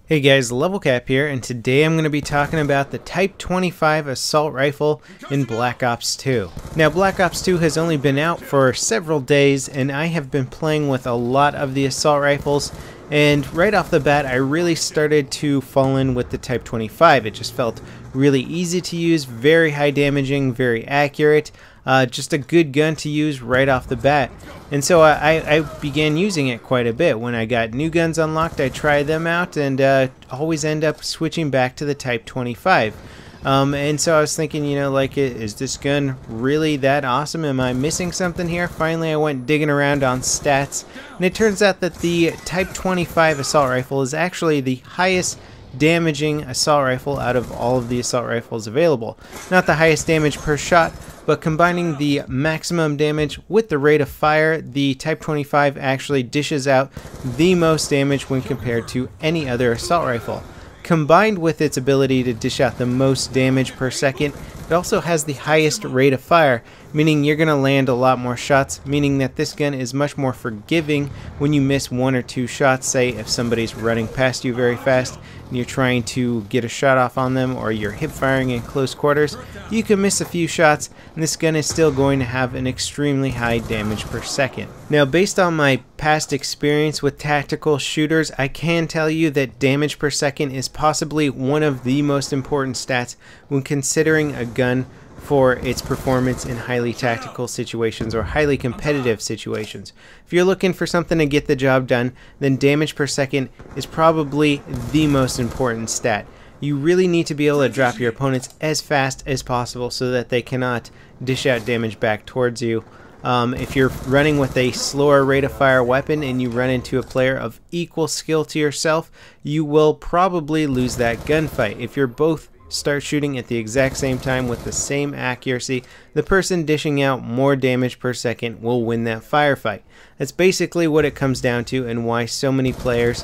Hey guys, LevelCap here, and today I'm going to be talking about the Type 25 assault rifle in Black Ops 2. Now, Black Ops 2 has only been out for several days, and I have been playing with a lot of the assault rifles, and right off the bat I really started to fall in with the Type 25. It just felt really easy to use, very high damaging, very accurate, just a good gun to use right off the bat. And so I began using it quite a bit. When I got new guns unlocked, I tried them out and always end up switching back to the Type 25. And so I was thinking, is this gun really that awesome? Am I missing something here? Finally, I went digging around on stats, and it turns out that the Type 25 assault rifle is actually the highest damaging assault rifle out of all of the assault rifles available. Not the highest damage per shot, but combining the maximum damage with the rate of fire, the Type 25 actually dishes out the most damage when compared to any other assault rifle. Combined with its ability to dish out the most damage per second, it also has the highest rate of fire, meaning you're going to land a lot more shots, meaning that this gun is much more forgiving when you miss one or two shots. Say if somebody's running past you very fast and you're trying to get a shot off on them, or you're hip firing in close quarters, you can miss a few shots and this gun is still going to have an extremely high damage per second. Now, based on my past experience with tactical shooters, I can tell you that damage per second is possibly one of the most important stats when considering a gun for its performance in highly tactical situations or highly competitive situations. If you're looking for something to get the job done, then damage per second is probably the most important stat. You really need to be able to drop your opponents as fast as possible so that they cannot dish out damage back towards you. If you're running with a slower rate of fire weapon and you run into a player of equal skill to yourself, you will probably lose that gunfight. If you're both start shooting at the exact same time with the same accuracy, the person dishing out more damage per second will win that firefight. That's basically what it comes down to, and why so many players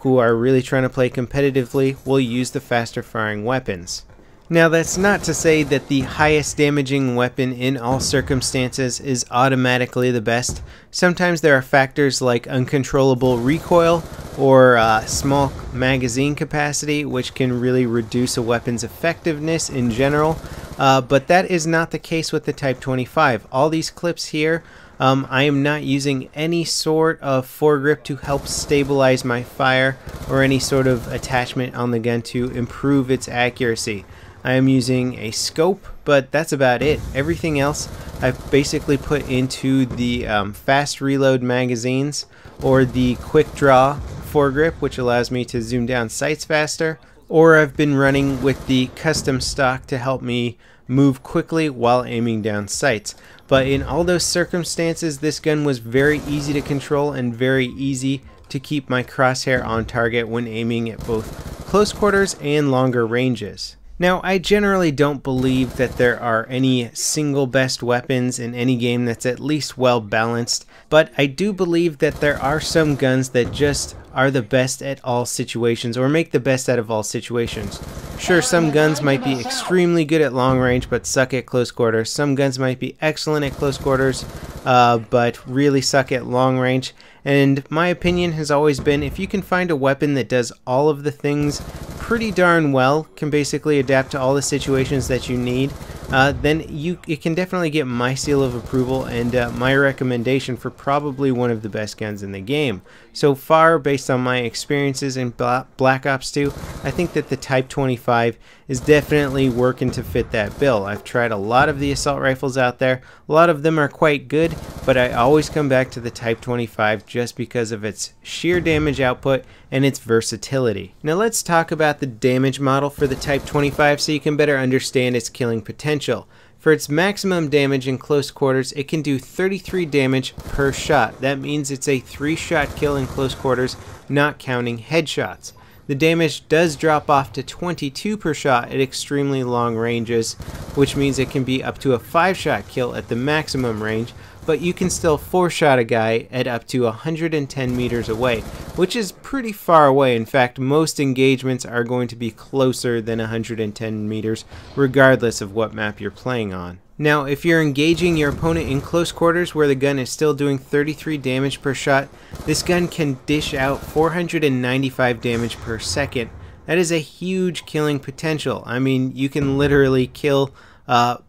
who are really trying to play competitively will use the faster firing weapons. Now, that's not to say that the highest damaging weapon in all circumstances is automatically the best. Sometimes there are factors like uncontrollable recoil or small magazine capacity, which can really reduce a weapon's effectiveness in general, but that is not the case with the Type 25. All these clips here, I am not using any sort of foregrip to help stabilize my fire or any sort of attachment on the gun to improve its accuracy. I am using a scope, but that's about it. Everything else I've basically put into the fast reload magazines or the quick draw foregrip, which allows me to zoom down sights faster, or I've been running with the custom stock to help me move quickly while aiming down sights. But in all those circumstances, this gun was very easy to control and very easy to keep my crosshair on target when aiming at both close quarters and longer ranges. Now, I generally don't believe that there are any single best weapons in any game that's at least well balanced, but I do believe that there are some guns that just are the best at all situations, or make the best out of all situations. Sure, some guns might be extremely good at long range but suck at close quarters. Some guns might be excellent at close quarters but really suck at long range. And my opinion has always been, if you can find a weapon that does all of the things pretty darn well, can basically adapt to all the situations that you need, then it can definitely get my seal of approval and my recommendation for probably one of the best guns in the game. So far, based on my experiences in Black Ops 2, I think that the Type 25 is definitely working to fit that bill. I've tried a lot of the assault rifles out there. A lot of them are quite good, but I always come back to the Type 25 just because of its sheer damage output and its versatility. Now let's talk about the damage model for the Type 25 so you can better understand its killing potential. For its maximum damage in close quarters, it can do 33 damage per shot. That means it's a 3-shot kill in close quarters, not counting headshots. The damage does drop off to 22 per shot at extremely long ranges, which means it can be up to a 5-shot kill at the maximum range, but you can still 4-shot a guy at up to 110 meters away, which is pretty far away. In fact, most engagements are going to be closer than 110 meters, regardless of what map you're playing on. Now, if you're engaging your opponent in close quarters where the gun is still doing 33 damage per shot, this gun can dish out 495 damage per second. That is a huge killing potential. I mean, you can literally kill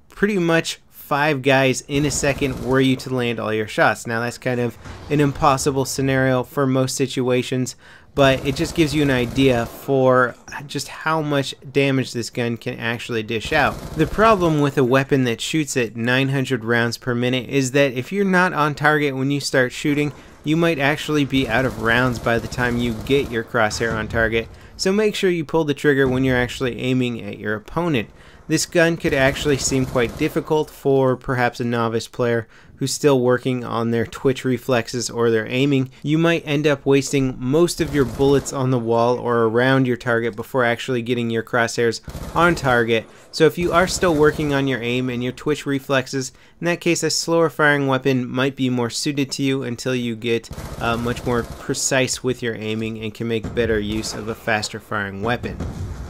pretty much 5 guys in a second were you to land all your shots. Now, that's kind of an impossible scenario for most situations, but it just gives you an idea for just how much damage this gun can actually dish out. The problem with a weapon that shoots at 900 rounds per minute is that if you're not on target when you start shooting, you might actually be out of rounds by the time you get your crosshair on target. So make sure you pull the trigger when you're actually aiming at your opponent. This gun could actually seem quite difficult for perhaps a novice player who's still working on their twitch reflexes or their aiming. You might end up wasting most of your bullets on the wall or around your target before actually getting your crosshairs on target. So if you are still working on your aim and your twitch reflexes, in that case a slower firing weapon might be more suited to you until you get much more precise with your aiming and can make better use of a faster firing weapon.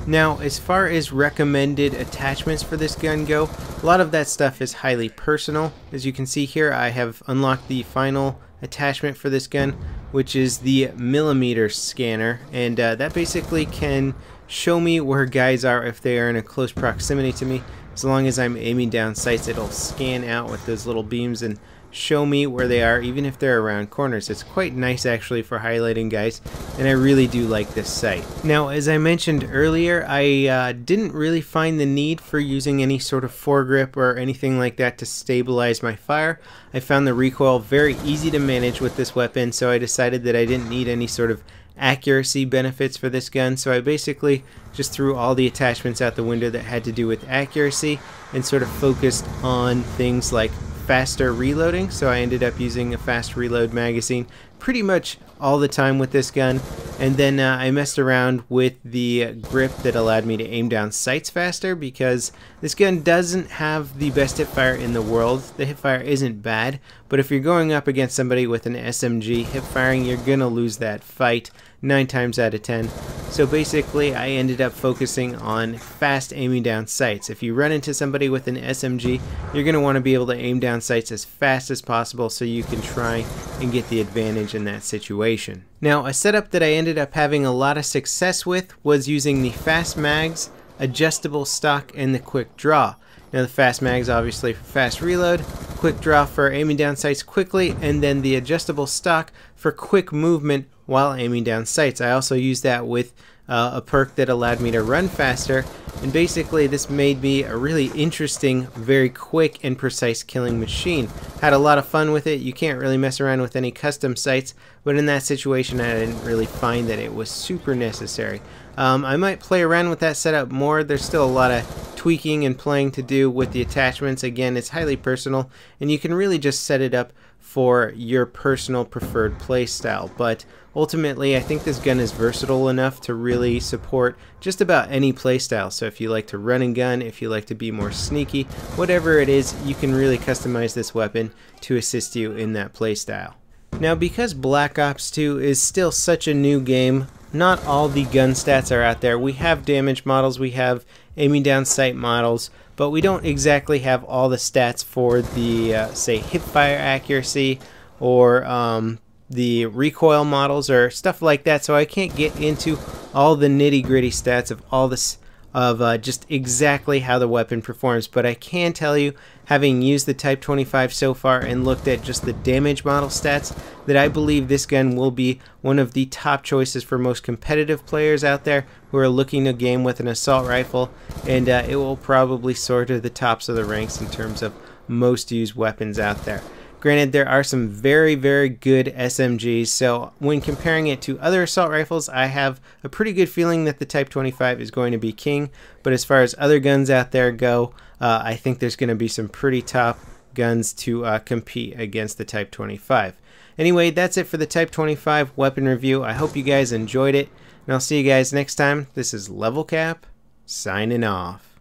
Now, as far as recommended attachments for this gun go, a lot of that stuff is highly personal. As you can see here, I have unlocked the final attachment for this gun, which is the millimeter scanner, and that basically can show me where guys are if they are in a close proximity to me. As long as I'm aiming down sights, it'll scan out with those little beams and show me where they are, even if they're around corners. It's quite nice actually for highlighting guys, and I really do like this sight. Now, as I mentioned earlier, I didn't really find the need for using any sort of foregrip or anything like that to stabilize my fire. I found the recoil very easy to manage with this weapon, so I decided that I didn't need any sort of accuracy benefits for this gun, so I basically just threw all the attachments out the window that had to do with accuracy and sort of focused on things like faster reloading. So I ended up using a fast reload magazine pretty much all the time with this gun, and then I messed around with the grip that allowed me to aim down sights faster, because this gun doesn't have the best hipfire in the world. The hipfire isn't bad, but if you're going up against somebody with an SMG hipfiring, you're gonna lose that fight 9 times out of 10. So basically I ended up focusing on fast aiming down sights. If you run into somebody with an SMG, you're going to want to be able to aim down sights as fast as possible so you can try and get the advantage in that situation. Now, a setup that I ended up having a lot of success with was using the fast mags, adjustable stock, and the quick draw. Now, the fast mags obviously for fast reload, quick draw for aiming down sights quickly, and then the adjustable stock for quick movement while aiming down sights. I also used that with a perk that allowed me to run faster, and basically this made me a really interesting, very quick and precise killing machine. Had a lot of fun with it. You can't really mess around with any custom sights, but in that situation I didn't really find that it was super necessary. I might play around with that setup more. There's still a lot of tweaking and playing to do with the attachments. Again, it's highly personal, and you can really just set it up for your personal preferred play style. But ultimately, I think this gun is versatile enough to really support just about any play style. So if you like to run and gun, if you like to be more sneaky, whatever it is, you can really customize this weapon to assist you in that play style. Now, because Black Ops 2 is still such a new game, not all the gun stats are out there. We have damage models, we have aiming down sight models, but we don't exactly have all the stats for the, say, hipfire accuracy or the recoil models or stuff like that. So I can't get into all the nitty-gritty stats of all this, of just exactly how the weapon performs, but I can tell you, having used the Type 25 so far and looked at just the damage model stats, that I believe this gun will be one of the top choices for most competitive players out there who are looking to game with an assault rifle, and it will probably soar to the tops of the ranks in terms of most used weapons out there. Granted, there are some very, very good SMGs, so when comparing it to other assault rifles, I have a pretty good feeling that the Type 25 is going to be king, but as far as other guns out there go, I think there's going to be some pretty top guns to compete against the Type 25. Anyway, that's it for the Type 25 weapon review. I hope you guys enjoyed it, and I'll see you guys next time. This is LevelCap, signing off.